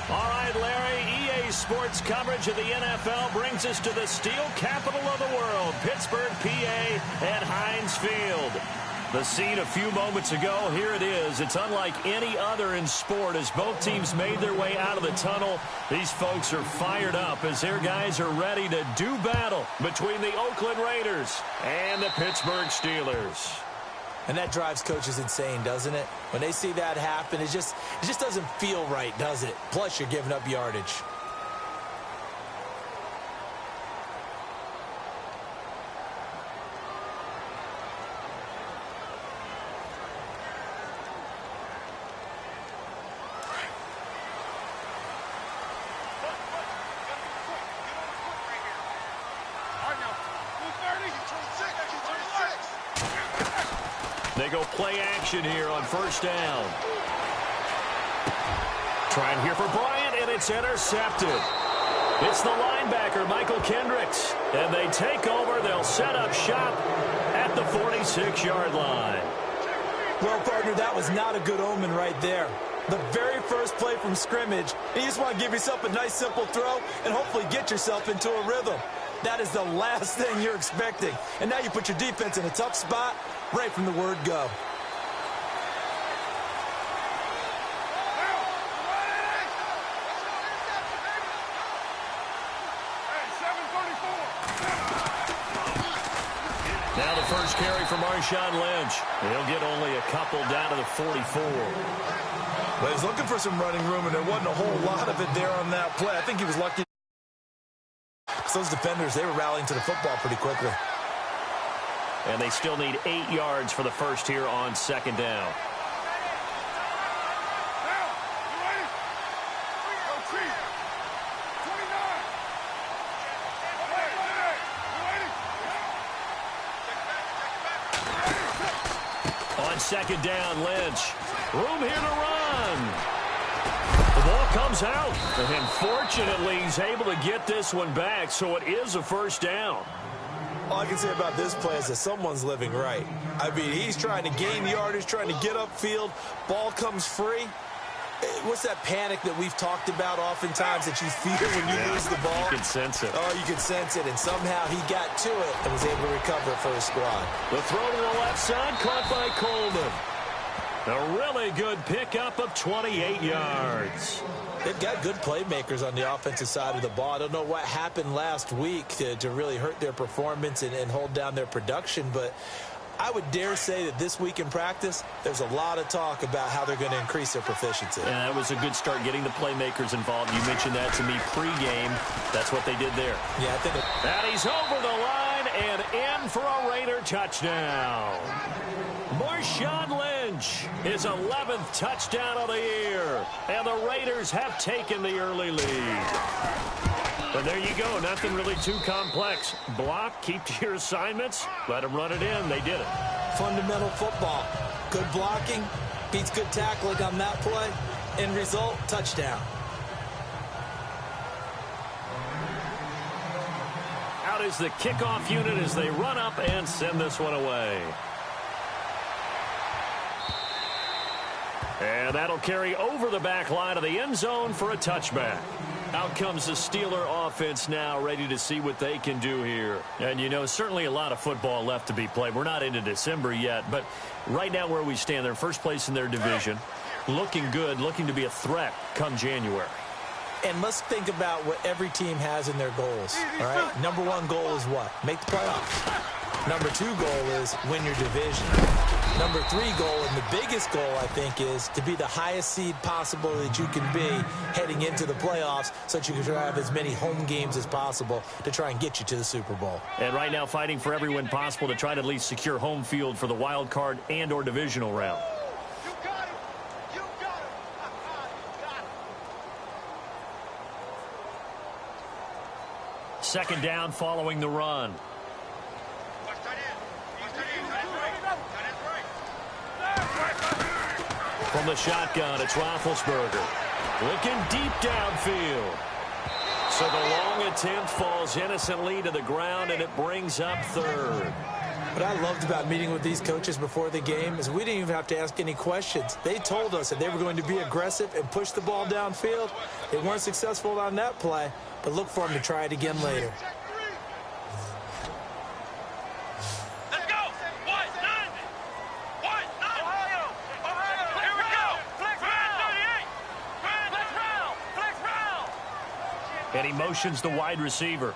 All right, Larry, EA Sports coverage of the NFL brings us to the steel capital of the world, Pittsburgh, PA, at Heinz Field. The scene a few moments ago, here it is. It's unlike any other in sport as both teams made their way out of the tunnel. These folks are fired up as their guys are ready to do battle between the Oakland Raiders and the Pittsburgh Steelers. And that drives coaches insane, doesn't it? When they see that happen, it just doesn't feel right, does it? Plus, you're giving up yardage. They go play action here on first down. Trying here for Bryant, and it's intercepted. It's the linebacker, Michael Kendricks. And they take over. They'll set up shop at the 46-yard line. Well, partner, that was not a good omen right there. The very first play from scrimmage, you just want to give yourself a nice, simple throw and hopefully get yourself into a rhythm. That is the last thing you're expecting. And now you put your defense in a tough spot right from the word go. Now the first carry for Marshawn Lynch. He'll get only a couple down to the 44. Well, he's looking for some running room, and there wasn't a whole lot of it there on that play. I think he was lucky. Those defenders, they were rallying to the football pretty quickly. And they still need 8 yards for the first here on second down. On second down, Lynch. Room here to run. The ball comes out, and fortunately he's able to get this one back, so it is a first down. All I can say about this play is that someone's living right. I mean, he's trying to gain yardage, trying to get upfield. Ball comes free. What's that panic that we've talked about oftentimes that you feel when you lose the ball? You can sense it. Oh, you can sense it, and somehow he got to it and was able to recover it for his squad. The throw to the left side, caught by Coleman. A really good pickup of 28 yards. They've got good playmakers on the offensive side of the ball. I don't know what happened last week to really hurt their performance and hold down their production, but I would dare say that this week in practice, there's a lot of talk about how they're going to increase their proficiency. And that was a good start, getting the playmakers involved. You mentioned that to me pregame. That's what they did there. Yeah, I think. And he's over the line and in for a Raider touchdown. Marshawn Lynch, his 11th touchdown of the year. And the Raiders have taken the early lead. But there you go. Nothing really too complex. Block, keep to your assignments, let them run it in. They did it. Fundamental football. Good blocking, beats good tackling on that play. End result, touchdown. Out is the kickoff unit as they run up and send this one away. And that'll carry over the back line of the end zone for a touchback. Out comes the Steeler offense now, ready to see what they can do here. And, you know, certainly a lot of football left to be played. We're not into December yet, but right now where we stand, they're first place in their division. Looking good, looking to be a threat come January. And let's think about what every team has in their goals, all right? Number one goal is what? Make the playoffs. Number two goal is win your division. Number three goal, and the biggest goal, I think, is to be the highest seed possible that you can be heading into the playoffs so that you can have as many home games as possible to try and get you to the Super Bowl. And right now fighting for every win possible to try to at least secure home field for the wild card and or divisional round. You got it. You got it. You got it. Second down following the run. From the shotgun, it's Roethlisberger. Looking deep downfield. So the long attempt falls innocently to the ground, and it brings up third. What I loved about meeting with these coaches before the game is we didn't even have to ask any questions. They told us that they were going to be aggressive and push the ball downfield. They weren't successful on that play, but look for them to try it again later. Let's go. What? Nine. What? Nine. Ohio. Here we go. Flex round. 38. Flex round. Flex round. And he motions the wide receiver.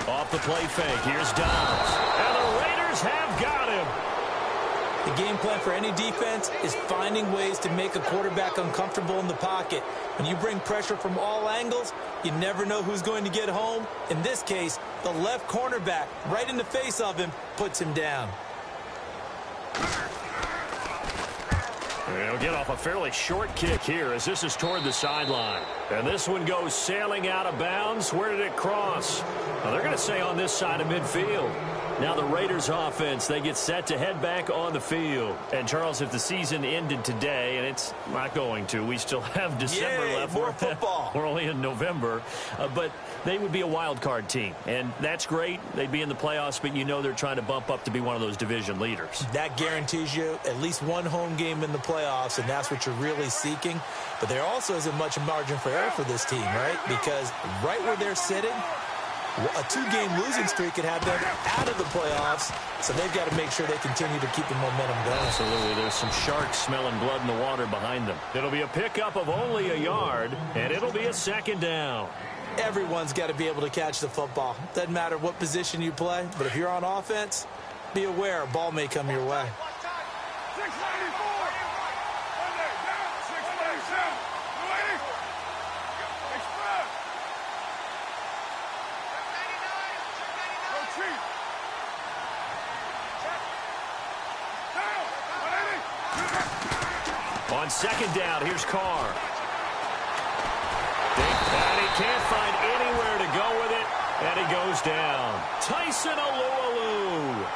Off the play fake, here's Downs. And the Raiders have got him. The game plan for any defense is finding ways to make a quarterback uncomfortable in the pocket. When you bring pressure from all angles, you never know who's going to get home. In this case, the left cornerback, right in the face of him, puts him down. He'll get off a fairly short kick here as this is toward the sideline. And this one goes sailing out of bounds. Where did it cross? Well, they're going to say on this side of midfield. Now the Raiders offense, they get set to head back on the field. And Charles, if the season ended today, and it's not going to, we still have December left. More football. We're only in November. But they would be a wild card team. And that's great. They'd be in the playoffs, but you know they're trying to bump up to be one of those division leaders. That guarantees you at least one home game in the playoffs, and that's what you're really seeking. But there also isn't much margin for error for this team, right? Because right where they're sitting, a two-game losing streak could have them out of the playoffs, so they've got to make sure they continue to keep the momentum going. Absolutely. There's some sharks smelling blood in the water behind them. It'll be a pickup of only a yard, and it'll be a second down. Everyone's got to be able to catch the football. Doesn't matter what position you play, but if you're on offense, be aware a ball may come your way. 694. Down. 697. Ready? Express. 789. Go cheap. Down. 180. On second down, here's Carr. And he can't find anywhere to go with it, and he goes down. Tyson Alualu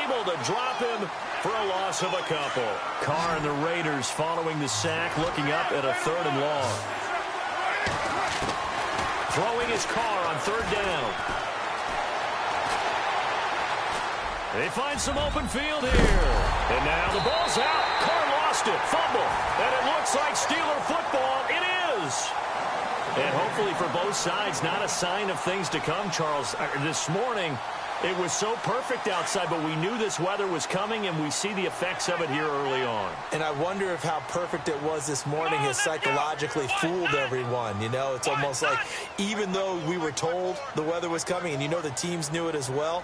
able to drop him for a loss of a couple. Carr and the Raiders following the sack, looking up at a 3rd and long. Throwing his Carr on 3rd down. They find some open field here. And now the ball's out. Carr lost it. Fumble. And it looks like Steeler football. It is. And hopefully for both sides, not a sign of things to come, Charles. This morning, it was so perfect outside, but we knew this weather was coming, and we see the effects of it here early on. And I wonder if how perfect it was this morning has psychologically fooled everyone. You know, it's almost like even though we were told the weather was coming, and you know the teams knew it as well,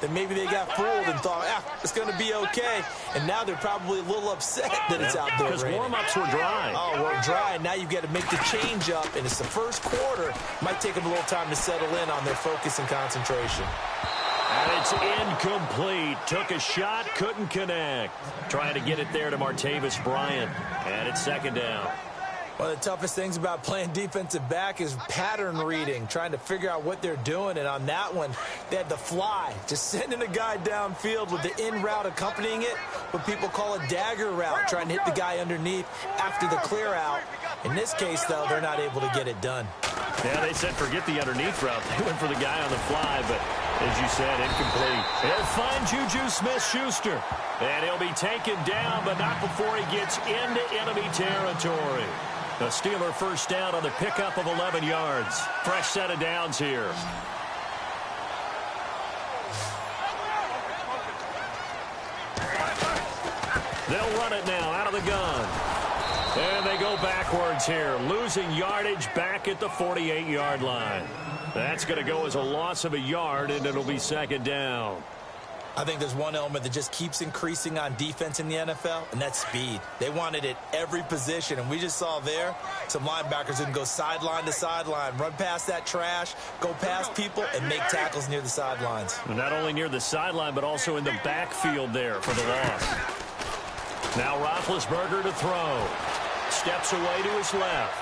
then maybe they got fooled and thought, it's going to be okay. And now they're probably a little upset that it's out there because raining. Warm-ups were dry. Oh, well, dry. Now you've got to make the change up, and it's the first quarter. Might take them a little time to settle in on their focus and concentration. And it's incomplete. Took a shot, couldn't connect. Trying to get it there to Martavis Bryant. And it's second down. One of the toughest things about playing defensive back is pattern reading, trying to figure out what they're doing. And on that one, they had the fly, just sending a guy downfield with the in route accompanying it, what people call a dagger route, trying to hit the guy underneath after the clear out. In this case, though, they're not able to get it done. Yeah, they said forget the underneath route. They went for the guy on the fly, but as you said, incomplete. They'll find Juju Smith-Schuster. And he'll be taken down, but not before he gets into enemy territory. The Steeler first down on the pickup of 11 yards. Fresh set of downs here. They'll run it now out of the gun. And they go backwards here, losing yardage back at the 48-yard line. That's going to go as a loss of a yard, and it'll be second down. I think there's one element that just keeps increasing on defense in the NFL, and that's speed. They want it at every position, and we just saw there some linebackers who can go sideline to sideline, run past that trash, go past people, and make tackles near the sidelines. Not only near the sideline, but also in the backfield there for the loss. Now Roethlisberger to throw. Steps away to his left.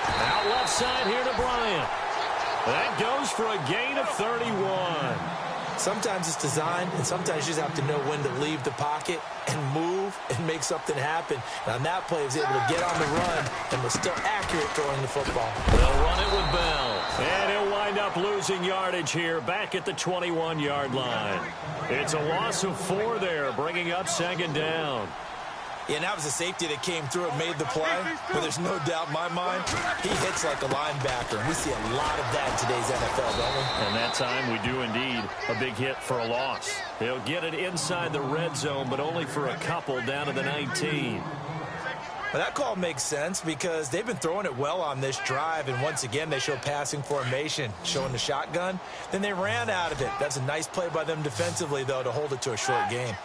Out left side here to Bryant. That goes for a gain of 31. Sometimes it's designed, and sometimes you just have to know when to leave the pocket and move and make something happen. And on that play, he was able to get on the run and was still accurate throwing the football. They'll run it with Bell. And he'll wind up losing yardage here back at the 21-yard line. It's a loss of 4 there, bringing up second down. Yeah, and that was a safety that came through and made the play. But there's no doubt in my mind, he hits like a linebacker. We see a lot of that in today's NFL, don't we? And that time we do indeed. A big hit for a loss. He'll get it inside the red zone, but only for a couple down to the 19. Well, that call makes sense because they've been throwing it well on this drive, and once again they show passing formation, showing the shotgun. Then they ran out of it. That's a nice play by them defensively, though, to hold it to a short game.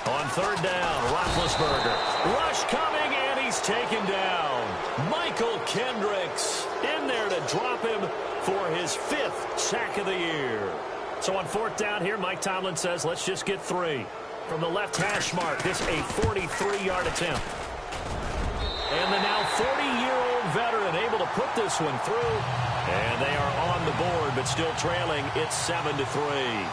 On third down, Roethlisberger. Rush coming, and he's taken down. Michael Kendricks in there to drop him for his 5th sack of the year. So on fourth down here, Mike Tomlin says, let's just get 3. From the left hash mark, this a 43-yard attempt. And the now 40-year-old veteran able to put this one through. And they are on the board, but still trailing. It's 7-3.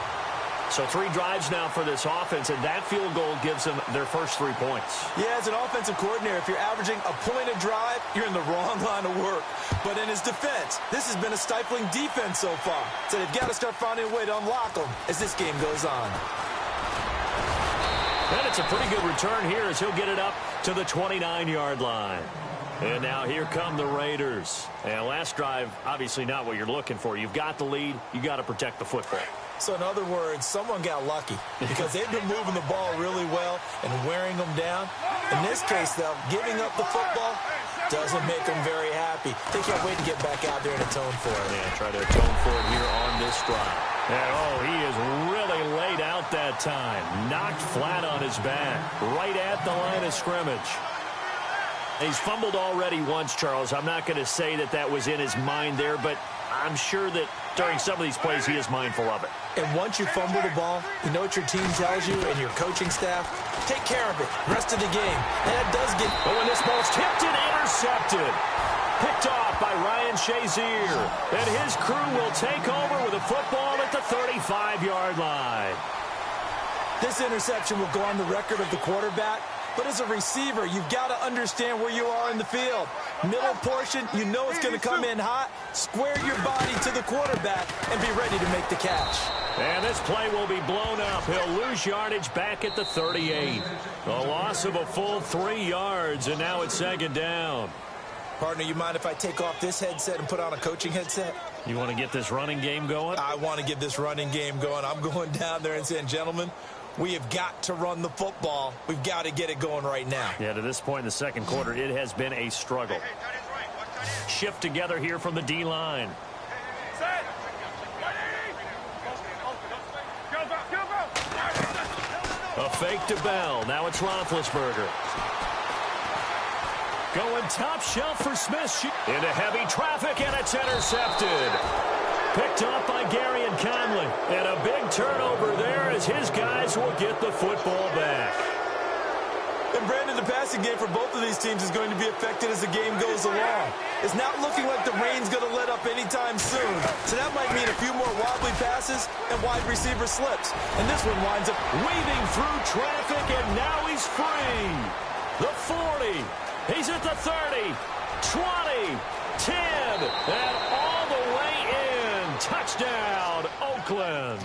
So 3 drives now for this offense, and that field goal gives them their first 3 points. Yeah, as an offensive coordinator, if you're averaging a point a drive, you're in the wrong line of work. But in his defense, this has been a stifling defense so far. So they've got to start finding a way to unlock them as this game goes on. And it's a pretty good return here as he'll get it up to the 29-yard line. And now here come the Raiders. And last drive, obviously not what you're looking for. You've got the lead. You got to protect the football. So in other words, someone got lucky because they've been moving the ball really well and wearing them down. In this case, though, giving up the football doesn't make them very happy. They can't wait to get back out there and atone for it. Yeah, try to atone for it here on this drive. And, oh, he is really laid out that time. Knocked flat on his back, right at the line of scrimmage. He's fumbled already once, Charles. I'm not going to say that that was in his mind there, but I'm sure that during some of these plays he is mindful of it. And once you fumble the ball, you know what your team tells you and your coaching staff? Take care of it. Rest of the game. And that does get... But when this ball's tipped and intercepted. Picked off by Ryan Shazier. And his crew will take over with a football at the 35-yard line. This interception will go on the record of the quarterback. But as a receiver, you've got to understand where you are in the field. Middle portion, you know it's going to come in hot. Square your body to the quarterback and be ready to make the catch. And this play will be blown up. He'll lose yardage back at the 38. A loss of a full 3 yards, and now it's second down. Partner, you mind if I take off this headset and put on a coaching headset? You want to get this running game going? I want to get this running game going. I'm going down there and saying, gentlemen, we have got to run the football. We've got to get it going right now. Yeah, to this point in the second quarter, it has been a struggle. Shift together here from the D-line. A fake to Bell. Now it's Roethlisberger. Going top shelf for Smith. Into heavy traffic, and it's intercepted. Picked up by Gary and Conley. And a big turnover there as his guys will get the football back. And Brandon, the passing game for both of these teams is going to be affected as the game goes along. It's not looking like the rain's going to let up anytime soon. So that might mean a few more wobbly passes and wide receiver slips. And this one winds up weaving through traffic, and now he's free. The 40. He's at the 30, 20, 10, and all the way in. Touchdown, Oakland.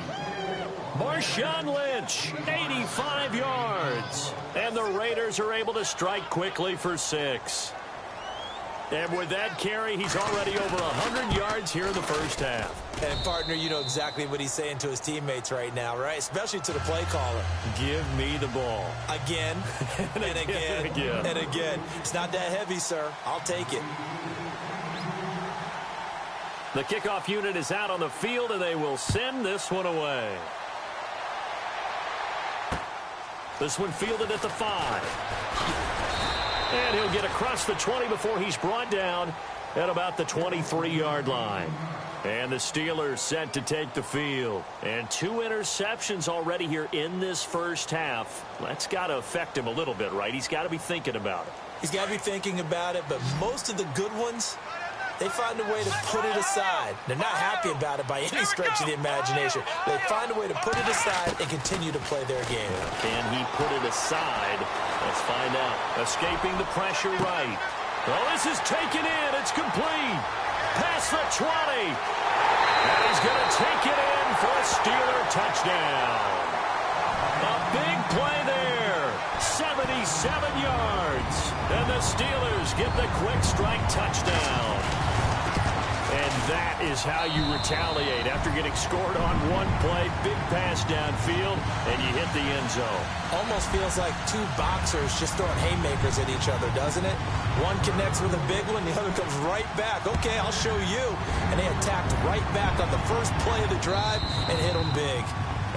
Marshawn Lynch, 85 yards. And the Raiders are able to strike quickly for 6. And with that carry, he's already over 100 yards here in the first half. And, partner, you know exactly what he's saying to his teammates right now, right? Especially to the play caller. Give me the ball. Again, and again, and again. And again. It's not that heavy, sir. I'll take it. The kickoff unit is out on the field, and they will send this one away. This one fielded at the 5. And he'll get across the 20 before he's brought down at about the 23-yard line. And the Steelers set to take the field. And 2 interceptions already here in this first half. That's got to affect him a little bit, right? He's got to be thinking about it. He's got to be thinking about it, but most of the good ones, they find a way to put it aside. They're not happy about it by any stretch of the imagination. They find a way to put it aside and continue to play their game. Can he put it aside? Let's find out. Escaping the pressure right. Oh, this is taken in. It's complete. Past the 20. And he's going to take it in for a Steeler touchdown. A big play there. 77 yards. And the Steelers get the quick strike touchdown. And that is how you retaliate after getting scored on one play. Big pass downfield, and you hit the end zone. Almost feels like two boxers just throwing haymakers at each other, doesn't it? One connects with a big one, the other comes right back. Okay, I'll show you. And they attacked right back on the first play of the drive and hit them big.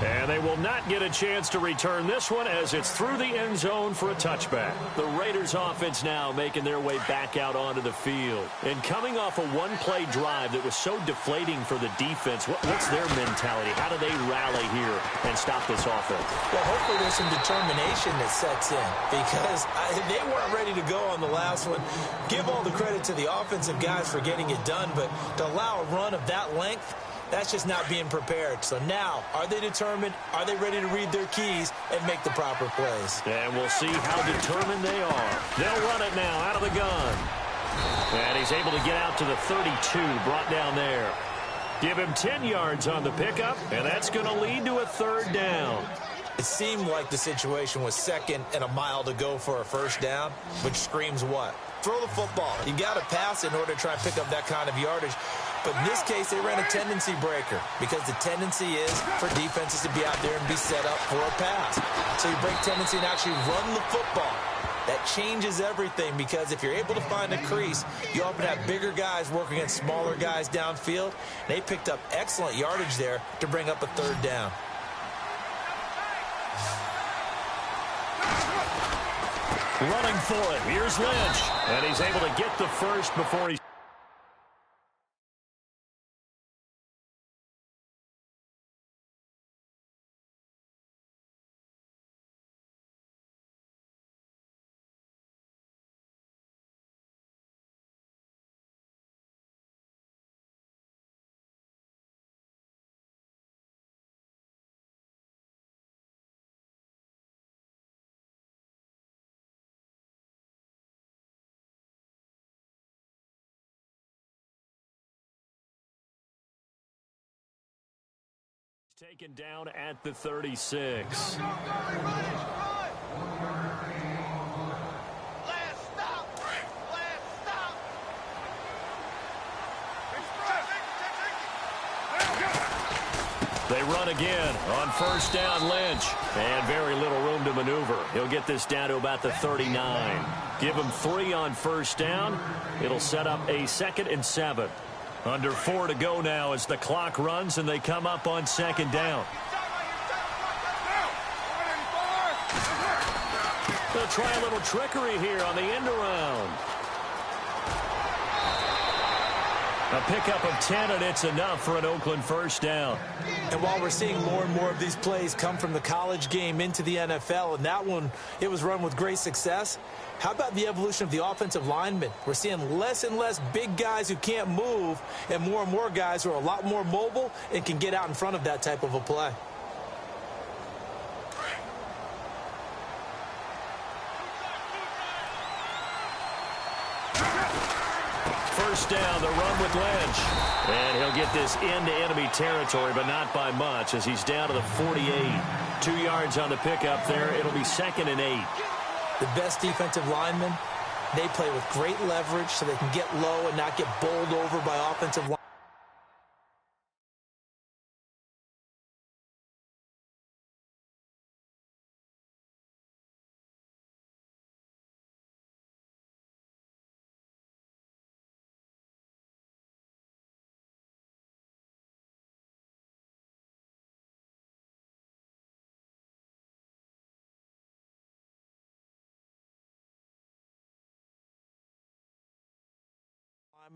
And they will not get a chance to return this one as it's through the end zone for a touchback. The Raiders offense now making their way back out onto the field. And coming off a one-play drive that was so deflating for the defense, what's their mentality? How do they rally here and stop this offense? Well, hopefully there's some determination that sets in because they weren't ready to go on the last one. Give all the credit to the offensive guys for getting it done, but to allow a run of that length, that's just not being prepared. So now, are they determined? Are they ready to read their keys and make the proper plays? And we'll see how determined they are. They'll run it now out of the gun. And he's able to get out to the 32, brought down there. Give him 10 yards on the pickup, and that's going to lead to a third down. It seemed like the situation was second and a mile to go for a first down, which screams what? Throw the football. You got to pass in order to try and pick up that kind of yardage. But in this case, they ran a tendency breaker because the tendency is for defenses to be out there and be set up for a pass. So you break tendency and actually run the football. That changes everything because if you're able to find a crease, you often have bigger guys working against smaller guys downfield. They picked up excellent yardage there to bring up a third down. Running for it. Here's Lynch. And he's able to get the first before he... Taken down at the 36. They run again on first down, Lynch. And very little room to maneuver. He'll get this down to about the 39. Give him 3 on first down. It'll set up a 2nd and 7. Under 4 to go now as the clock runs and they come up on second down. They'll try a little trickery here on the end around. A pickup of 10, and it's enough for an Oakland first down. And while we're seeing more and more of these plays come from the college game into the NFL, and that one, it was run with great success, how about the evolution of the offensive linemen? We're seeing less and less big guys who can't move and more guys who are a lot more mobile and can get out in front of that type of a play. First down, the run with Lynch. And he'll get this into enemy territory, but not by much as he's down to the 48. 2 yards on the pickup there. It'll be 2nd and 8. The best defensive linemen, they play with great leverage so they can get low and not get bowled over by offensive linemen.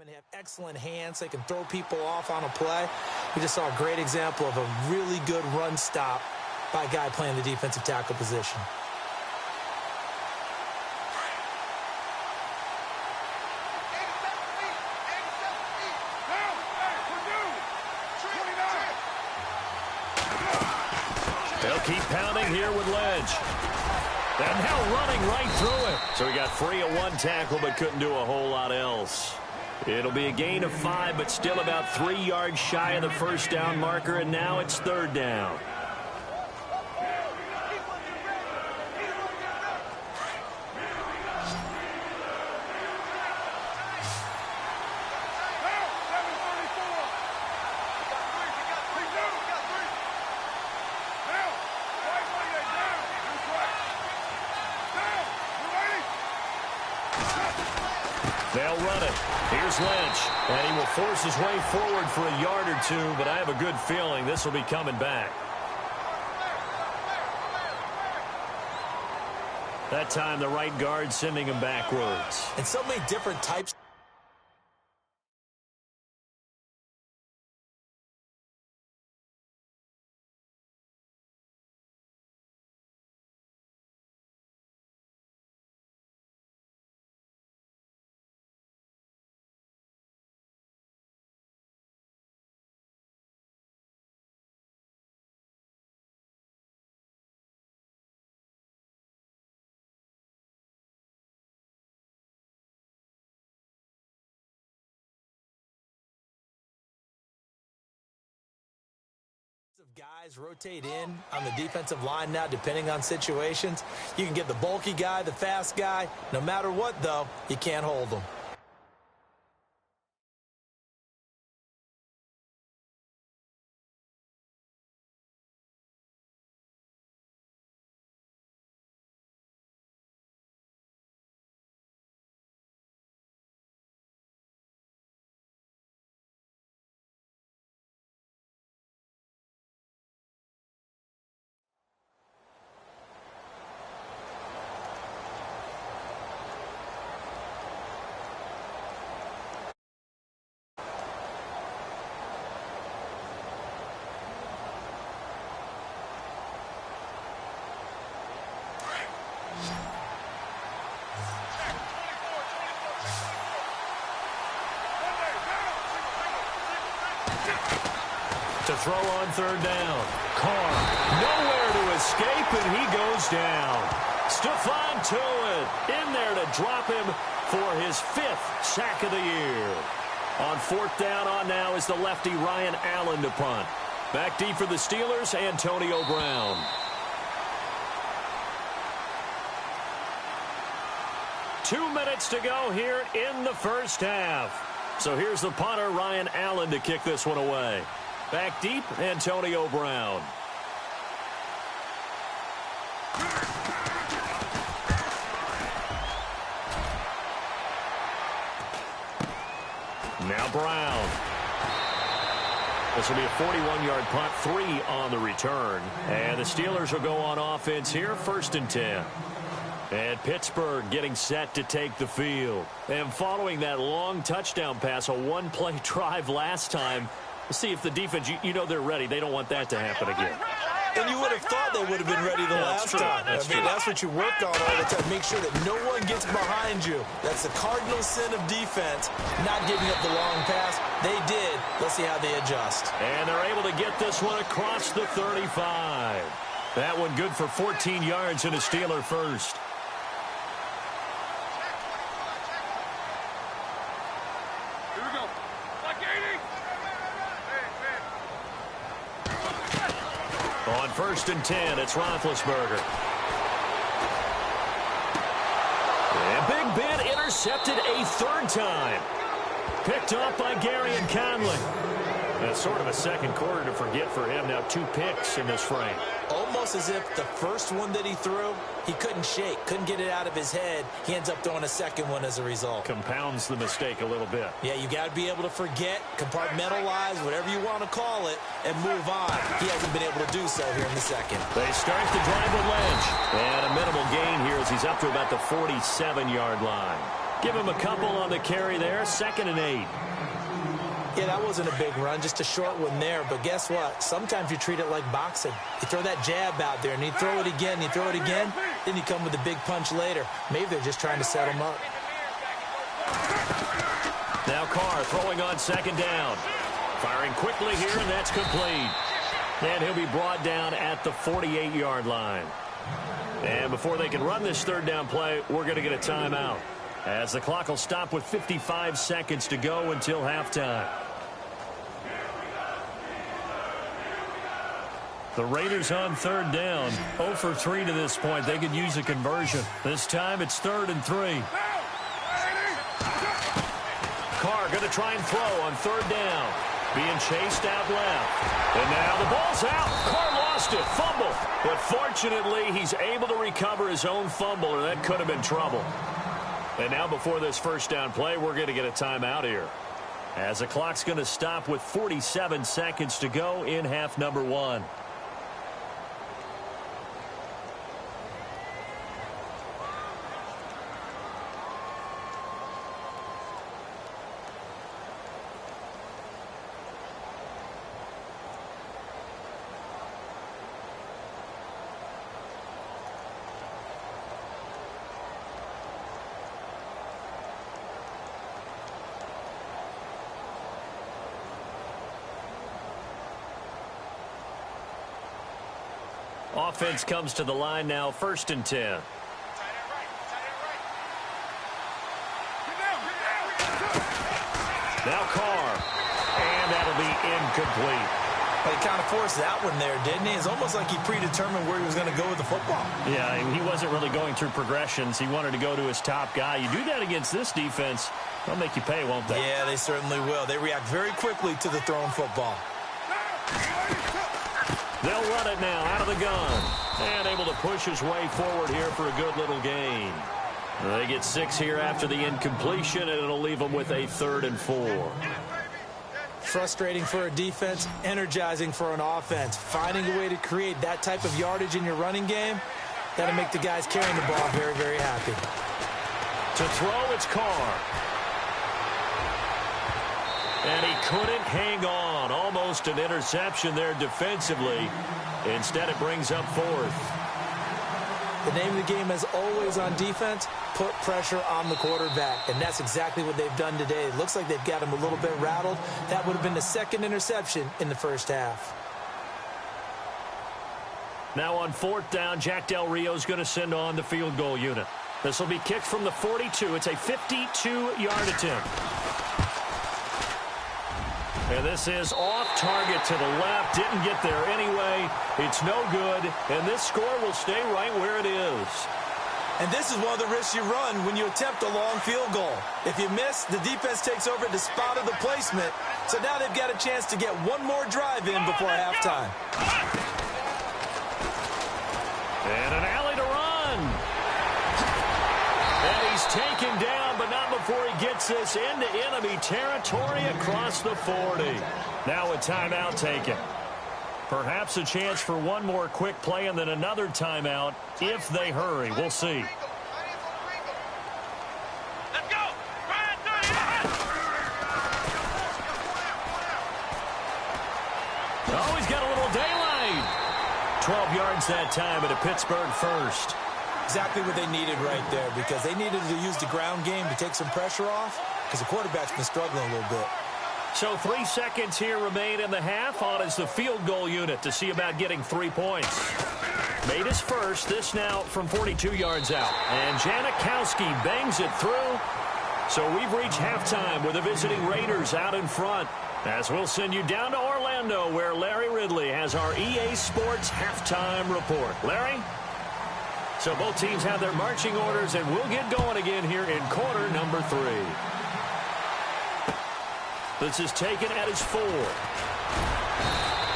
They have excellent hands. They can throw people off on a play. We just saw a great example of a really good run stop by a guy playing the defensive tackle position. keep pounding here with Lynch. And now running right through it. So he got free of one tackle but couldn't do a whole lot else. It'll be a gain of 5, but still about 3 yards shy of the first down marker, and now it's 3rd down. They'll run it. Here's Lynch, and he will force his way forward for a yard or two, but I have a good feeling this will be coming back. That time, the right guard sending him backwards. And so many different types. Of guys rotate in on the defensive line now, depending on situations. You can get the bulky guy, the fast guy. No matter what, though, you can't hold them. To throw on 3rd down. Carr nowhere to escape, and he goes down. Stephon Tuitt in there to drop him for his 5th sack of the year. On 4th down on now is the lefty Ryan Allen to punt. Back deep for the Steelers, Antonio Brown. 2 minutes to go here in the first half. So here's the punter, Ryan Allen, to kick this one away. Back deep, Antonio Brown. Now Brown. This will be a 41-yard punt, 3 on the return. And the Steelers will go on offense here, 1st and 10. And Pittsburgh getting set to take the field. And following that long touchdown pass, a one-play drive last time, we'll see if the defense, you know they're ready. They don't want that to happen again. And you would have thought they would have been ready the last time. That's what you work on all the time. Make sure that no one gets behind you. That's the cardinal sin of defense, not giving up the long pass. They did. Let's see how they adjust. And they're able to get this one across the 35. That one good for 14 yards and a Steeler first. On 1st and 10, it's Roethlisberger. And Big Ben intercepted a 3rd time. Picked off by Garyon Conley. That's sort of a second quarter to forget for him. Now 2 picks in this frame. Almost as if the first one that he threw, he couldn't shake, couldn't get it out of his head. He ends up throwing a second one as a result. Compounds the mistake a little bit. Yeah, you got to be able to forget, compartmentalize, whatever you want to call it, and move on. He hasn't been able to do so here in the second. They start the drive with Lynch. And a minimal gain here as he's up to about the 47-yard line. Give him a couple on the carry there, 2nd and 8. Yeah, that wasn't a big run, just a short one there. But guess what? Sometimes you treat it like boxing. You throw that jab out there, and you throw it again, you throw it again, then you come with a big punch later. Maybe they're just trying to set him up. Now Carr throwing on 2nd down. Firing quickly here, and that's complete. And he'll be brought down at the 48-yard line. And before they can run this third down play, we're going to get a timeout, as the clock will stop with 55 seconds to go until halftime. The Raiders on third down, 0 for 3 to this point. They could use a conversion. This time it's 3rd and 3. Carr going to try and throw on third down. Being chased out left. And now the ball's out. Carr lost it. Fumble. But fortunately, he's able to recover his own fumble, or that could have been trouble. And now before this first down play, we're going to get a timeout here, as the clock's going to stop with 47 seconds to go in half number 1. Offense comes to the line now, 1st and 10. Now Carr, and that'll be incomplete. But he kind of forced that one there, didn't he? It's almost like he predetermined where he was going to go with the football. Yeah, he wasn't really going through progressions. He wanted to go to his top guy. You do that against this defense, they'll make you pay, won't they? Yeah, they certainly will. They react very quickly to the thrown football. They'll run it now out of the gun. And able to push his way forward here for a good little gain. They get 6 here after the incompletion, and it'll leave them with a 3rd and 4. Frustrating for a defense, energizing for an offense. Finding a way to create that type of yardage in your running game, that'll make the guys carrying the ball very, very happy. To throw, it's Carr. And he couldn't hang on. Almost an interception there defensively. Instead, it brings up 4th. The name of the game is always on defense, put pressure on the quarterback. And that's exactly what they've done today. It looks like they've got him a little bit rattled. That would have been the 2nd interception in the first half. Now on 4th down, Jack Del Rio's going to send on the field goal unit. This will be kicked from the 42. It's a 52-yard attempt. And this is off target to the left. Didn't get there anyway. It's no good. And this score will stay right where it is. And this is one of the risks you run when you attempt a long field goal. If you miss, the defense takes over at the spot of the placement. So now they've got a chance to get one more drive in before halftime. And an alley to run. And he's taken down, but not before he gets this into enemy territory across the 40. Now a timeout taken. Perhaps a chance for one more quick play and then another timeout if they hurry. We'll see. Let's go. Oh, he's got a little daylight. 12 yards that time at a Pittsburgh first. Exactly what they needed right there, because they needed to use the ground game to take some pressure off, because the quarterback's been struggling a little bit. So 3 seconds here remain in the half. On is the field goal unit to see about getting 3 points. Made his first. This now from 42 yards out. And Janikowski bangs it through. So we've reached halftime with the visiting Raiders out in front. As we'll send you down to Orlando, where Larry Ridley has our EA Sports halftime report. Larry? So both teams have their marching orders, and we'll get going again here in quarter number 3. This is taken at his 4.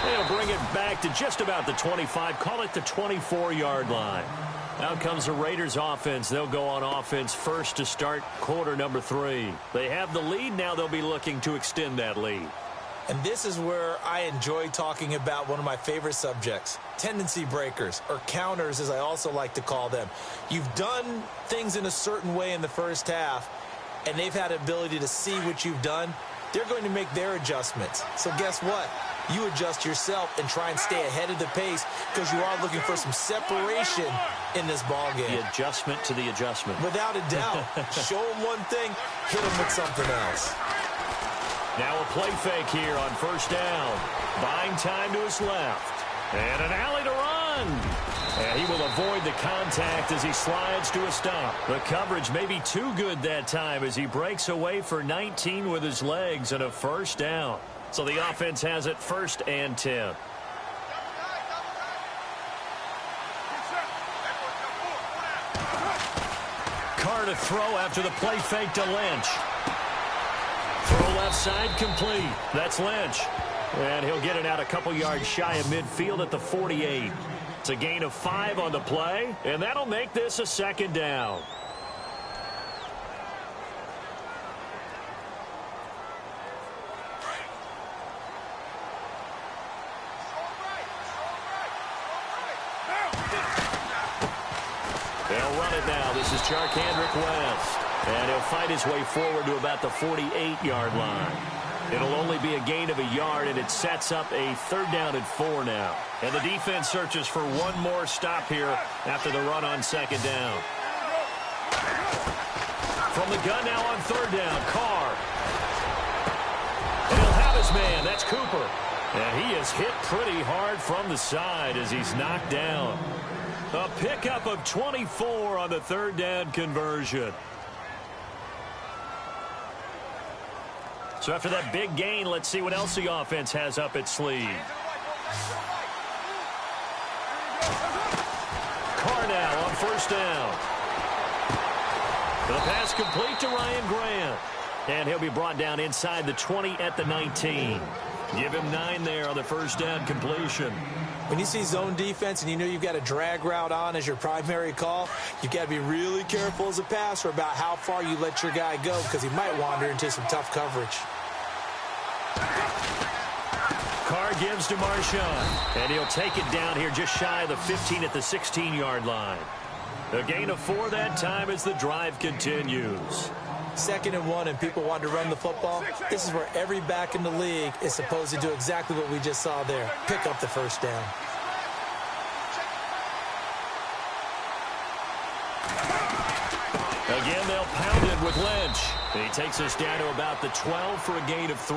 They'll bring it back to just about the 25. Call it the 24-yard line. Out comes the Raiders offense. They'll go on offense first to start quarter number 3. They have the lead. Now they'll be looking to extend that lead. And this is where I enjoy talking about one of my favorite subjects, tendency breakers, or counters as I also like to call them. You've done things in a certain way in the first half, and they've had the ability to see what you've done. They're going to make their adjustments. So guess what? You adjust yourself and try and stay ahead of the pace, because you are looking for some separation in this ball game. The adjustment to the adjustment. Without a doubt. Show them one thing, hit them with something else. Now a play fake here on first down. Buying time to his left. And an alley to run. And he will avoid the contact as he slides to a stop. The coverage may be too good that time as he breaks away for 19 with his legs and a first down. So the offense has it 1st and 10. Carr to throw after the play fake to Lynch. Throw left side complete. That's Lynch. And he'll get it out a couple yards shy of midfield at the 48. It's a gain of 5 on the play, and that'll make this a 2nd down. They'll run it now. This is Charkandrick West. And he'll fight his way forward to about the 48-yard line. It'll only be a gain of a yard, and it sets up a 3rd down and 4 now. And the defense searches for one more stop here after the run on 2nd down. From the gun now on 3rd down, Carr. And he'll have his man. That's Cooper. And he is hit pretty hard from the side as he's knocked down. A pickup of 24 on the 3rd down conversion. So after that big gain, let's see what else the offense has up its sleeve. Carr now on 1st down. The pass complete to Ryan Grant. And he'll be brought down inside the 20 at the 19. Give him 9 there on the 1st down completion. When you see zone defense and you know you've got a drag route on as your primary call, you've got to be really careful as a passer about how far you let your guy go because he might wander into some tough coverage. Carr gives to Marshawn, and he'll take it down here just shy of the 15 at the 16-yard line. A gain of 4 that time as the drive continues. 2nd and 1 and people want to run the football. This is where every back in the league is supposed to do exactly what we just saw there. Pick up the 1st down. Again, they'll pound it with Lynch. He takes us down to about the 12 for a gain of 3.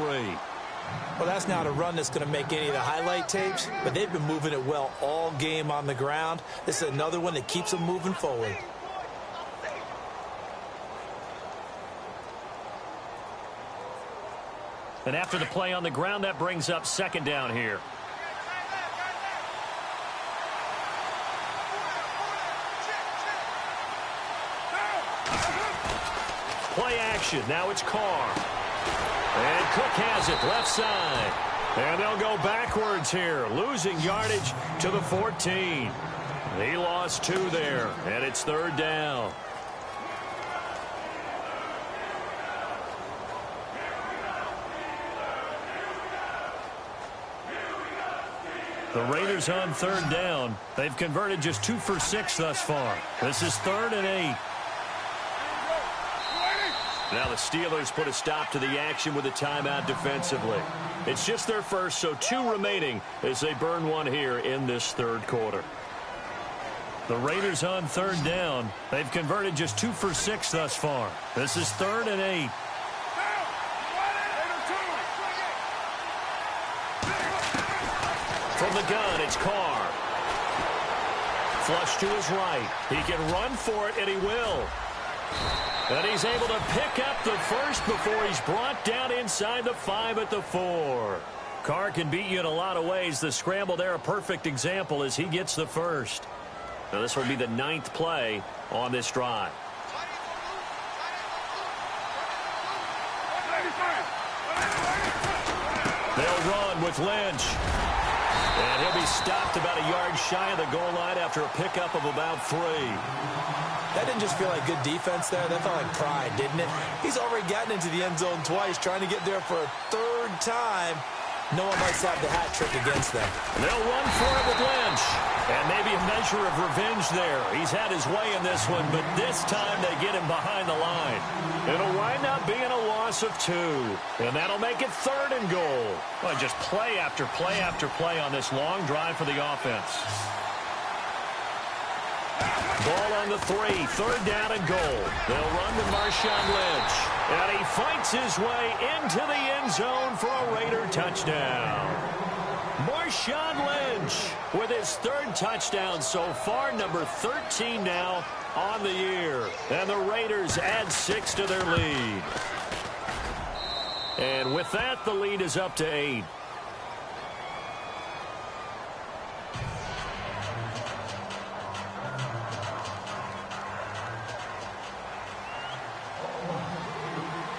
Well, that's not a run that's going to make any of the highlight tapes, but they've been moving it well all game on the ground. This is another one that keeps them moving forward. And after the play on the ground, that brings up 2nd down here. Play action. Now it's Carr. And Cook has it left side. And they'll go backwards here, losing yardage to the 14. He lost 2 there, and it's 3rd down. The Raiders on 3rd down. They've converted just 2 for 6 thus far. This is 3rd and 8. Now the Steelers put a stop to the action with a timeout defensively. It's just their first, so 2 remaining as they burn 1 here in this 3rd quarter. The Raiders on 3rd down. They've converted just 2 for 6 thus far. This is 3rd and 8. From the gun, it's Carr. Flush to his right. He can run for it, and he will. And he's able to pick up the first before he's brought down inside the 5 at the 4. Carr can beat you in a lot of ways. The scramble there, a perfect example as he gets the first. Now this will be the 9th play on this drive. They'll run with Lynch. And he'll be stopped about a yard shy of the goal line after a pickup of about 3. That didn't just feel like good defense there. That felt like pride, didn't it? He's already gotten into the end zone twice, trying to get there for a 3rd time. No one likes to have the hat trick against them. They'll run for it with Lynch. And maybe a measure of revenge there. He's had his way in this one, but this time they get him behind the line. It'll wind up being a loss of 2. And that'll make it 3rd and goal. Well, just play after play after play on this long drive for the offense. Ball on the 3. 3rd down and goal. They'll run with Marshawn Lynch. And he fights his way into the end zone for a Raider touchdown. Marshawn Lynch with his third touchdown so far, number 13 now on the year. And the Raiders add 6 to their lead. And with that, the lead is up to 8.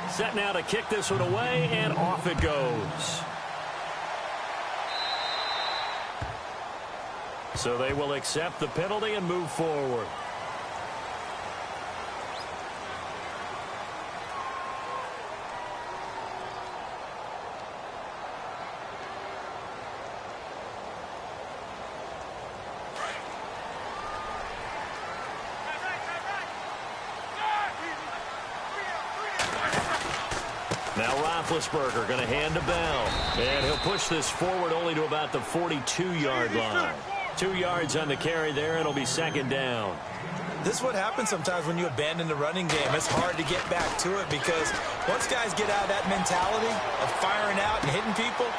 Set now to kick this one away, and off it goes. So they will accept the penalty and move forward. Now Roethlisberger going to hand to Bell. And he'll push this forward only to about the 42-yard line. 2 yards on the carry there. It'll be second down. This is what happens sometimes when you abandon the running game. It's hard to get back to it because once guys get out of that mentality of firing out and hitting people,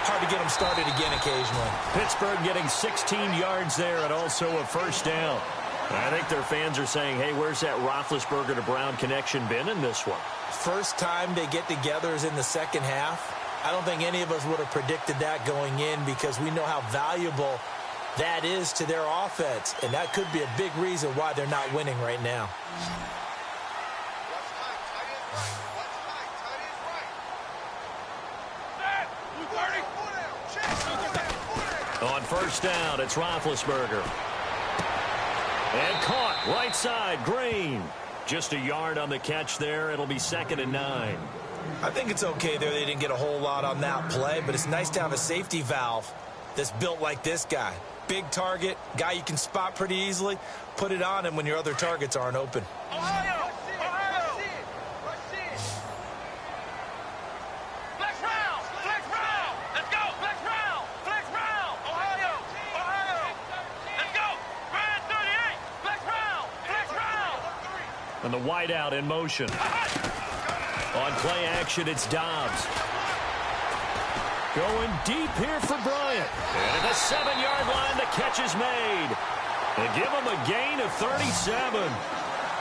hard to get them started again occasionally. Pittsburgh getting 16 yards there and also a first down. I think their fans are saying, hey, where's that Roethlisberger to Brown connection been in this one? First time they get together is in the second half. I don't think any of us would have predicted that going in because we know how valuable that is to their offense. And that could be a big reason why they're not winning right now. On first down, it's Roethlisberger. And caught right side, Green. Just a yard on the catch there. It'll be second and 9. I think it's okay there. They didn't get a whole lot on that play, but it's nice to have a safety valve that's built like this guy. Big target, guy you can spot pretty easily. Put it on him when your other targets aren't open. Ohio! Ohio! Flex round! Flex round! Let's go! Flex round! Flex round! Ohio! Ohio! Let's go! Brand 38! Flex round! Flex round! And the wideout in motion. On play action, it's Dobbs. Going deep here for Bryant. And at the 7-yard line, the catch is made. They give him a gain of 37.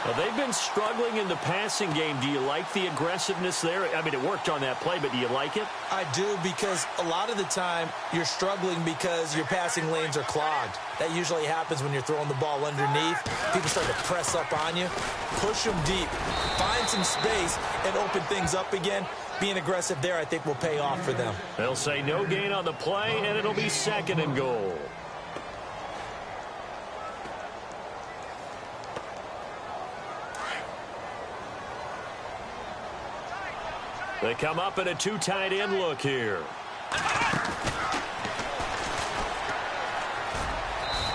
Well, they've been struggling in the passing game. Do you like the aggressiveness there? I mean, it worked on that play, but do you like it? I do, because a lot of the time you're struggling because your passing lanes are clogged. That usually happens when you're throwing the ball underneath. People start to press up on you. Push them deep. Find some space and open things up again. Being aggressive there, I think, will pay off for them. They'll say no gain on the play, and it'll be second and goal. They come up in a 2 tight end look here.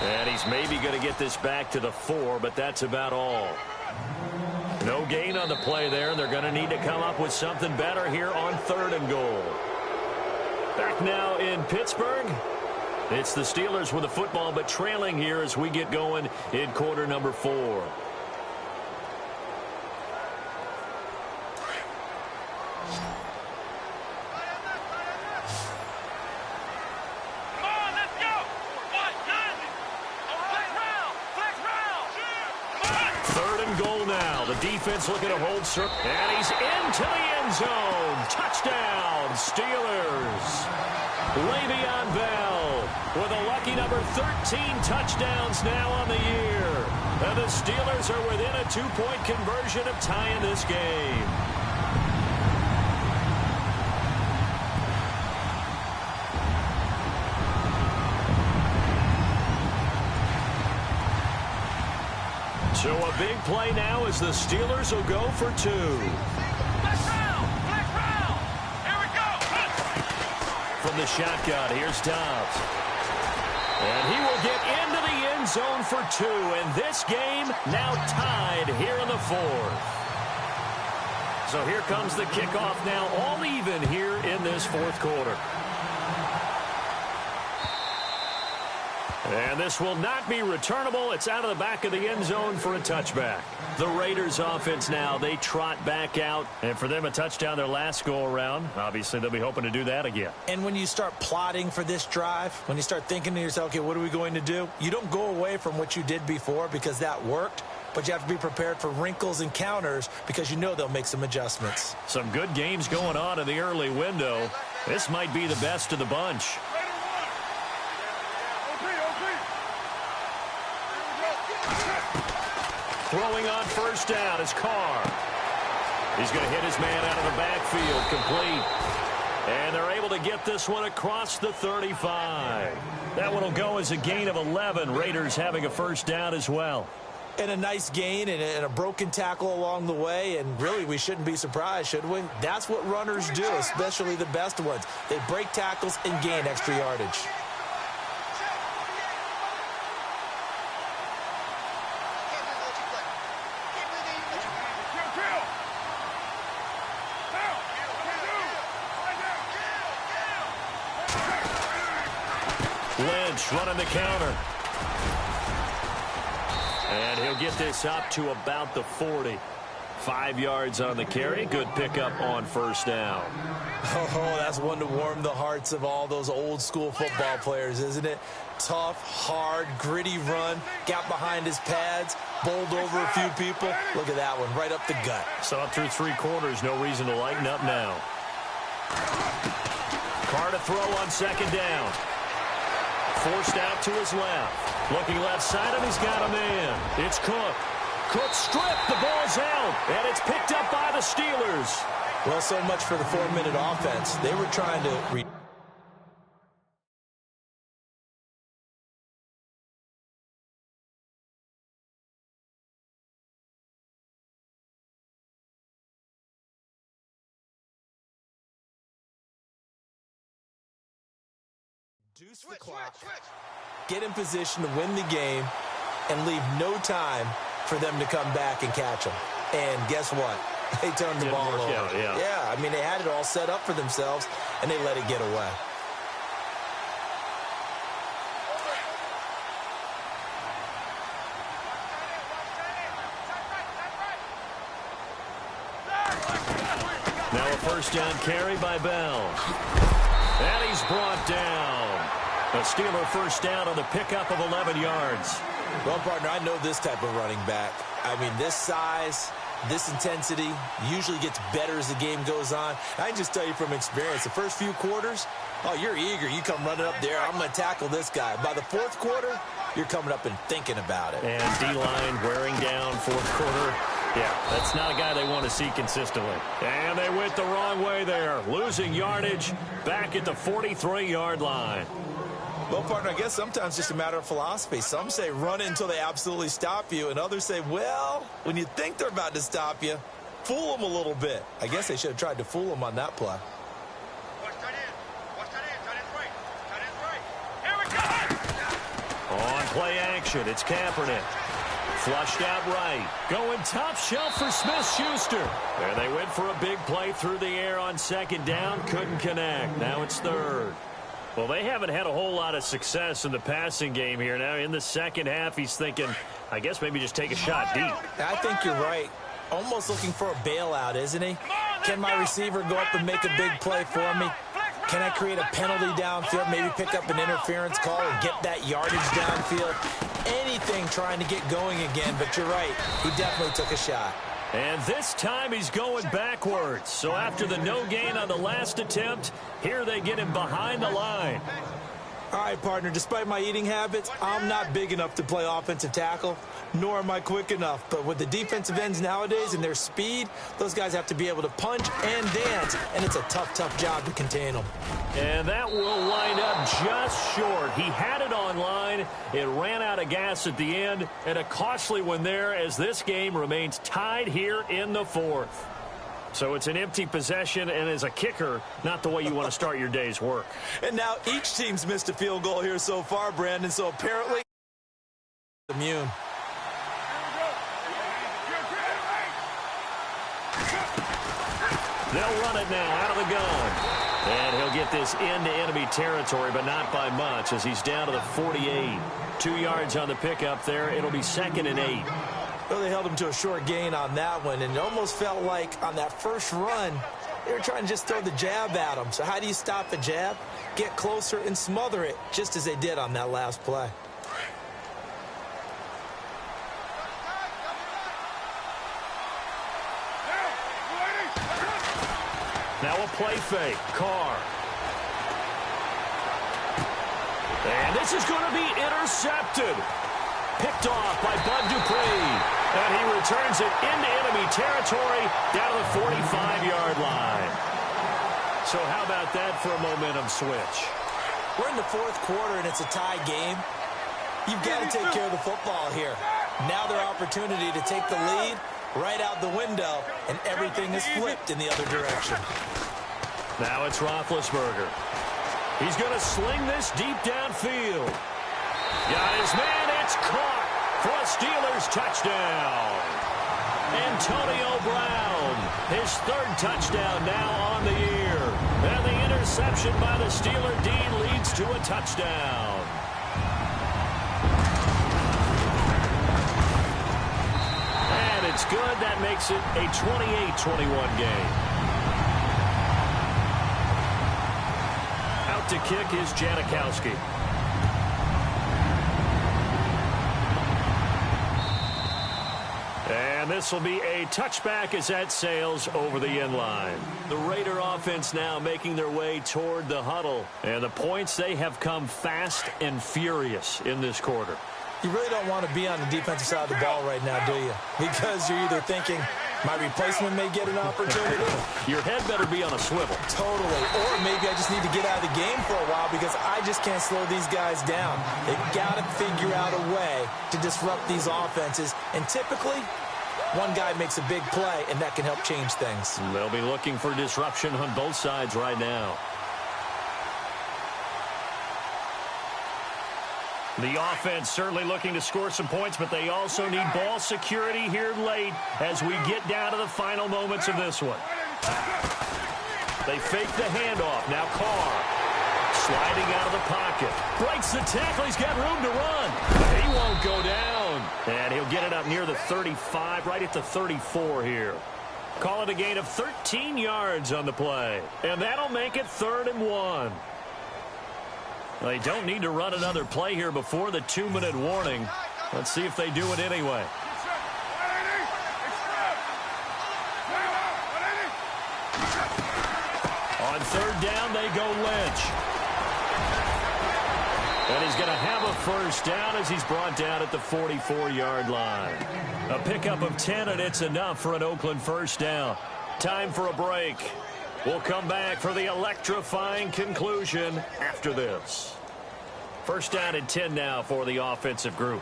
And he's maybe going to get this back to the 4, but that's about all. No gain on the play there, and they're going to need to come up with something better here on 3rd and goal. Back now in Pittsburgh. It's the Steelers with the football, but trailing here as we get going in quarter number 4. Defense looking to hold serve. And he's into the end zone. Touchdown, Steelers. Le'Veon Bell with a lucky number 13 touchdowns now on the year. And the Steelers are within a 2-point conversion of tying this game. So a big play now as the Steelers will go for 2. Flex round! Flex round! Here we go! From the shotgun, here's Dobbs. And he will get into the end zone for 2. And this game now tied here in the 4th. So here comes the kickoff now, all even here in this 4th quarter. And this will not be returnable. It's out of the back of the end zone for a touchback. The Raiders offense now, they trot back out. And for them, a touchdown their last go-around. Obviously, they'll be hoping to do that again. And when you start plotting for this drive, when you start thinking to yourself, okay, what are we going to do? You don't go away from what you did before because that worked. But you have to be prepared for wrinkles and counters because you know they'll make some adjustments. Some good games going on in the early window. This might be the best of the bunch. Throwing on first down is Carr. He's going to hit his man out of the backfield, complete. And they're able to get this one across the 35. That one will go as a gain of 11. Raiders having a first down as well. And a nice gain and a broken tackle along the way. And really, we shouldn't be surprised, should we? That's what runners do, especially the best ones. They break tackles and gain extra yardage. Lynch running the counter. And he'll get this up to about the 40. 5 yards on the carry. Good pickup on first down. Oh, that's one to warm the hearts of all those old school football players, isn't it? Tough, hard, gritty run. Got behind his pads. Bowled over a few people. Look at that one, right up the gut. Saw it through 3 quarters. No reason to lighten up now. Carr to throw on second down. Forced out to his left. Looking left side, and he's got a man. It's Cook. Cook stripped. The ball's out, and it's picked up by the Steelers. Well, so much for the 4-minute offense. They were trying to... Reduce the clock, get in position to win the game, and leave no time for them to come back and catch them. And guess what? They turned the ball over. Yeah, I mean, they had it all set up for themselves, and they let it get away. Now a first down carry by Bell. And he's brought down. A Steeler first down on the pickup of 11 yards. Well, partner, I know this type of running back. I mean, this size, this intensity usually gets better as the game goes on. I can just tell you from experience, the first few quarters, oh, you're eager. You come running up there, I'm going to tackle this guy. By the fourth quarter, you're coming up and thinking about it. And D-line wearing down fourth quarter. Yeah, that's not a guy they want to see consistently. And they went the wrong way there. Losing yardage back at the 43-yard line. Well, partner, I guess sometimes it's just a matter of philosophy. Some say run it until they absolutely stop you, and others say, well, when you think they're about to stop you, fool them a little bit. I guess they should have tried to fool them on that play. On play action, it's Kaepernick. Flushed out right. Going top shelf for Smith-Schuster. And they went for a big play through the air on second down. Couldn't connect. Now it's third. Well, they haven't had a whole lot of success in the passing game here. Now in the second half, he's thinking, I guess maybe just take a shot deep. I think you're right. Almost looking for a bailout, isn't he? Can my receiver go up and make a big play for me? Can I create a penalty downfield, maybe pick up an interference call and get that yardage downfield? Anything trying to get going again, but you're right. He definitely took a shot. And this time he's going backwards. So after the no gain on the last attempt, here they get him behind the line. All right, partner, despite my eating habits, I'm not big enough to play offensive tackle, nor am I quick enough. But with the defensive ends nowadays and their speed, those guys have to be able to punch and dance, and it's a tough, tough job to contain them. And that will wind up just short. He had it on line. It ran out of gas at the end, and a costly one there as this game remains tied here in the fourth. So it's an empty possession, and as a kicker, not the way you want to start your day's work. And now each team's missed a field goal here so far, Brandon, so apparently immune. They'll run it now out of the gun. And he'll get this into enemy territory, but not by much, as he's down to the 48. 2 yards on the pickup there. It'll be 2nd and 8. Well, they held him to a short gain on that one, and it almost felt like on that first run, they were trying to just throw the jab at him. So how do you stop a jab? Get closer and smother it, just as they did on that last play. Now a play fake. Carr. And this is going to be intercepted. Picked off by Bud Dupree. And he returns it into enemy territory down to the 45-yard line. So how about that for a momentum switch? We're in the fourth quarter, and it's a tie game. You've got to take care of the football here. Now their opportunity to take the lead right out the window, and everything is flipped in the other direction. Now it's Roethlisberger. He's going to sling this deep downfield. Got his man. It's caught for a Steelers touchdown. Antonio Brown, his 3rd touchdown now on the year. And the interception by the Steeler D leads to a touchdown. And it's good. That makes it a 28-21 game. Out to kick is Janikowski. And this will be a touchback as that sails over the end line. The Raider offense now making their way toward the huddle. And the points, they have come fast and furious in this quarter. You really don't want to be on the defensive side of the ball right now, do you? Because you're either thinking, my replacement may get an opportunity. Your head better be on a swivel. Totally. Or maybe I just need to get out of the game for a while because I just can't slow these guys down. They've got to figure out a way to disrupt these offenses. And typically, one guy makes a big play, and that can help change things. They'll be looking for disruption on both sides right now. The offense certainly looking to score some points, but they also need ball security here late as we get down to the final moments of this one. They fake the handoff. Now Carr sliding out of the pocket. Breaks the tackle. He's got room to run. He won't go down. And he'll get it up near the 35, right at the 34 here. Call it a gain of 13 yards on the play. And that'll make it 3rd and 1. They don't need to run another play here before the 2-minute warning. Let's see if they do it anyway. On 3rd down, they go Lynch. And he's going to have a 1st down as he's brought down at the 44-yard line. A pickup of 10, and it's enough for an Oakland 1st down. Time for a break. We'll come back for the electrifying conclusion after this. 1st down and 10 now for the offensive group.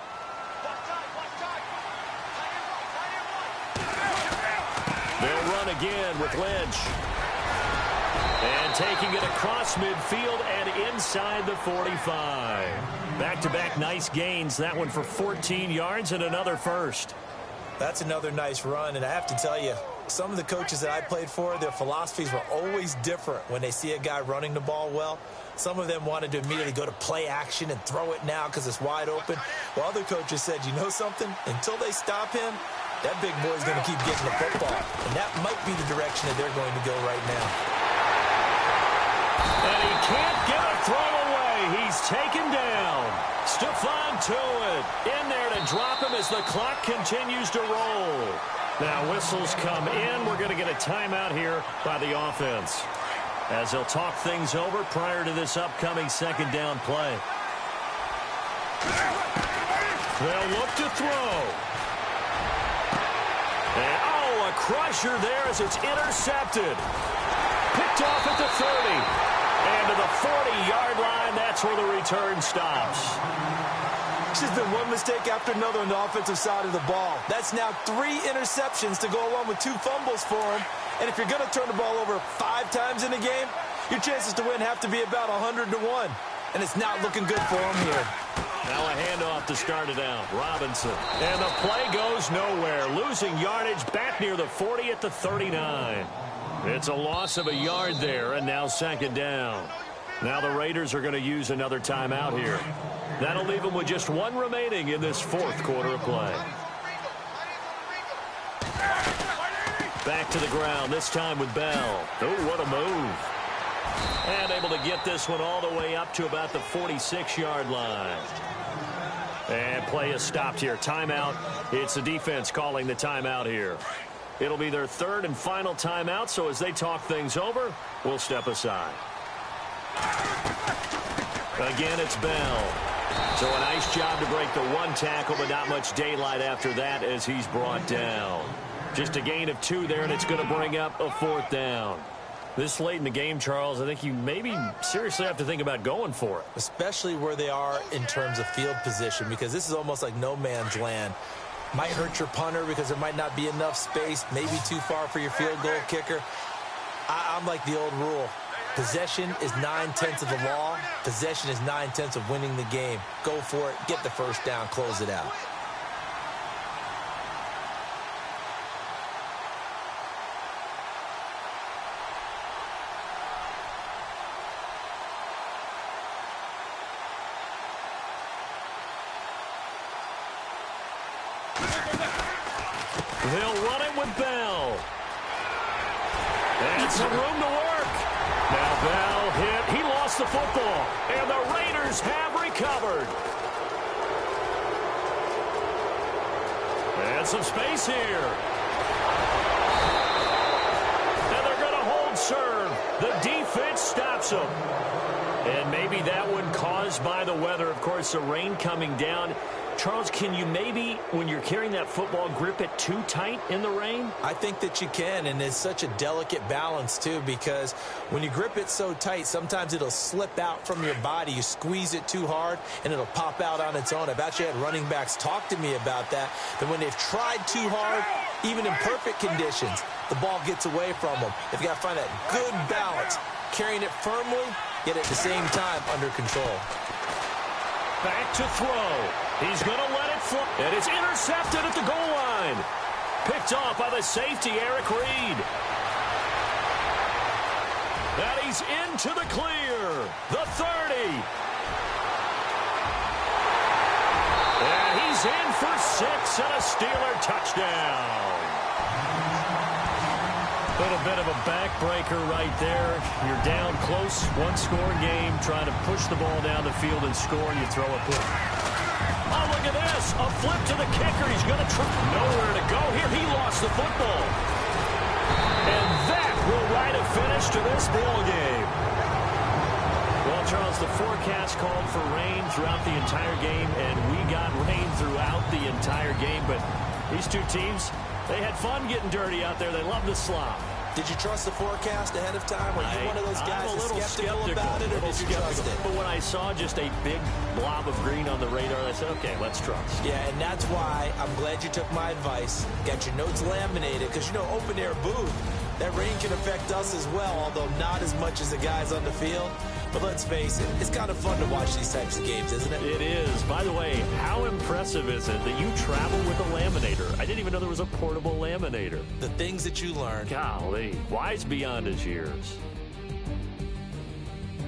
They'll run again with Lynch. And taking it across midfield and inside the 45. Back-to-back nice gains. That one for 14 yards and another 1st. That's another nice run, and I have to tell you, some of the coaches that I played for, their philosophies were always different when they see a guy running the ball well. Some of them wanted to immediately go to play action and throw it now because it's wide open. While other coaches said, you know something? Until they stop him, that big boy's going to keep getting the football. And that might be the direction that they're going to go right now. And he can't get a throw away. He's taken down. Stephon Tuitt in there to drop him as the clock continues to roll. Now whistles come in. We're going to get a timeout here by the offense as they'll talk things over prior to this upcoming 2nd down play. They'll look to throw. And, oh, a crusher there as it's intercepted. Picked off at the 30. And to the 40-yard line, that's where the return stops. It's just been one mistake after another on the offensive side of the ball. That's now 3 interceptions to go along with 2 fumbles for him. And if you're going to turn the ball over 5 times in a game, your chances to win have to be about 100 to 1. And it's not looking good for him here. Now a handoff to start it out. Robinson. And the play goes nowhere. Losing yardage back near the 40 at the 39. It's a loss of a yard there, and now second down. Now the Raiders are going to use another timeout here. That'll leave them with just one remaining in this fourth quarter of play. Back to the ground, this time with Bell. Oh, what a move. And able to get this one all the way up to about the 46-yard line. And play is stopped here. Timeout. It's the defense calling the timeout here. It'll be their third and final timeout, so as they talk things over, we'll step aside. Again, it's Bell. So a nice job to break the one tackle, but not much daylight after that as he's brought down. Just a gain of 2 there, and it's going to bring up a fourth down. This late in the game, Charles, I think you maybe seriously have to think about going for it. Especially where they are in terms of field position, because this is almost like no man's land. Might hurt your punter because there might not be enough space, maybe too far for your field goal kicker. I'm like the old rule. Possession is 9/10 of the law. Possession is 9/10 of winning the game. Go for it. Get the first down. Close it out. They'll run it with Bell. And some room to work. Now Bell hit. He lost the football. And the Raiders have recovered. And some space here. And they're going to hold serve. The defense stops them. And maybe that one caused by the weather. Of course, the rain coming down. Charles, can you maybe, when you're carrying that football, grip it too tight in the rain? I think that you can, and it's such a delicate balance, too, because when you grip it so tight, sometimes it'll slip out from your body. You squeeze it too hard, and it'll pop out on its own. I've actually had running backs talk to me about that when they've tried too hard, even in perfect conditions, the ball gets away from them. They've got to find that good balance, carrying it firmly, yet at the same time under control. Back to throw. He's going to let it fly. And it's intercepted at the goal line. Picked off by the safety, Eric Reed. And he's into the clear. The 30. And he's in for 6 and a Steeler touchdown. Little bit of a backbreaker right there. You're down close, one-score game, trying to push the ball down the field and score, and you throw a pick. Oh, look at this. A flip to the kicker. He's going to try. Nowhere to go here. He lost the football. And that will write a finish to this ball game. Well, Charles, the forecast called for rain throughout the entire game, and we got rain throughout the entire game. But these two teams, they had fun getting dirty out there. They love the slop. Did you trust the forecast ahead of time? Were you one of those guys I'm a little skeptical about it, or did you trust it? But when I saw just a big blob of green on the radar, I said, okay, let's trust. Yeah, and that's why I'm glad you took my advice. Got your notes laminated, because, you know, open-air booth, that rain can affect us as well, although not as much as the guys on the field. But let's face it, it's kind of fun to watch these types of games, isn't it? It is. By the way, how impressive is it that you travel with a laminator? I didn't even know there was a portable laminator. The things that you learn. Golly, wise beyond his years.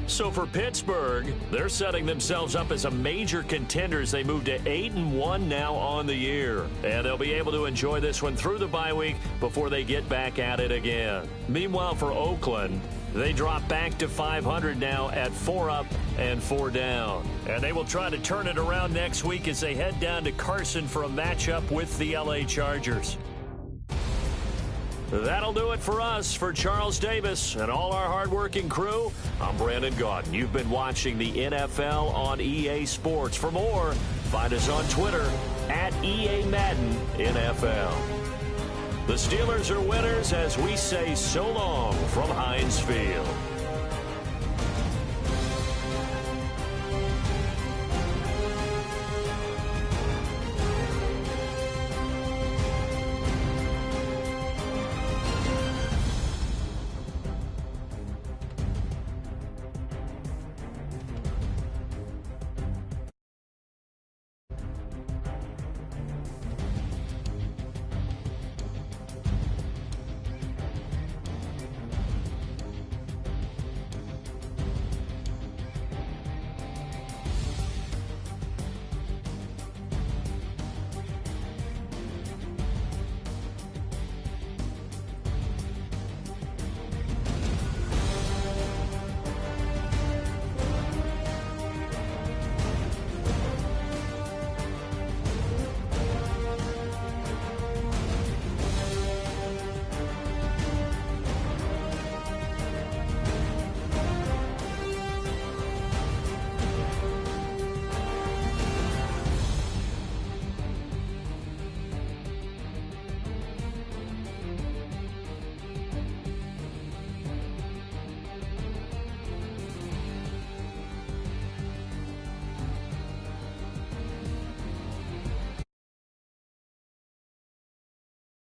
So for Pittsburgh, they're setting themselves up as a major contender as they move to 8-1 now on the year. And they'll be able to enjoy this one through the bye week before they get back at it again. Meanwhile, for Oakland, they drop back to 500 now at 4 up and 4 down. And they will try to turn it around next week as they head down to Carson for a matchup with the LA Chargers. That'll do it for us. For Charles Davis and all our hardworking crew, I'm Brandon Gaudin. You've been watching the NFL on EA Sports. For more, find us on Twitter at EA Madden NFL. The Steelers are winners as we say so long from Heinz Field.